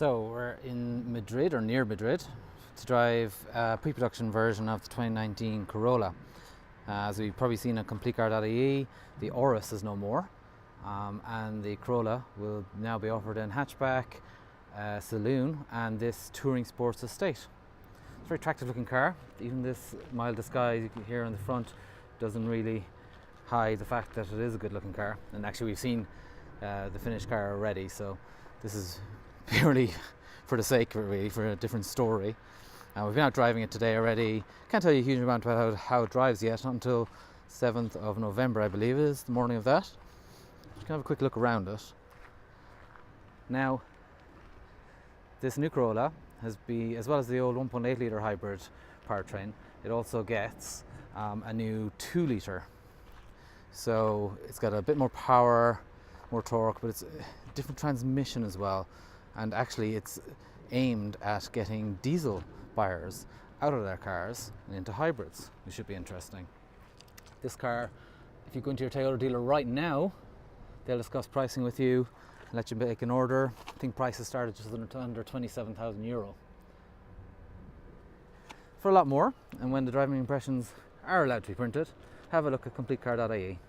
So we're in Madrid, or near Madrid, to drive a pre-production version of the 2019 Corolla. As we've probably seen on CompleteCar.ie, the Auris is no more, and the Corolla will now be offered in hatchback, saloon, and this Touring Sports estate. It's a very attractive looking car. Even this mild disguise here on the front doesn't really hide the fact that it is a good looking car. And actually we've seen the finished car already, so this is purely for the sake of it, really, for a different story. We've been out driving it today already. Can't tell you a huge amount about how it drives yet, not until 7th of November, I believe it is, the morning of that. Just gonna have a quick look around it. Now, this new Corolla has been, as well as the old 1.8 litre hybrid powertrain, it also gets a new 2 litre. So it's got a bit more power, more torque, but it's a different transmission as well. And actually it's aimed at getting diesel buyers out of their cars and into hybrids, which should be interesting. This car, if you go into your Toyota dealer right now, they'll discuss pricing with you and let you make an order. I think prices start at just under 27,000 euro. For a lot more, and when the driving impressions are allowed to be printed, have a look at CompleteCar.ie.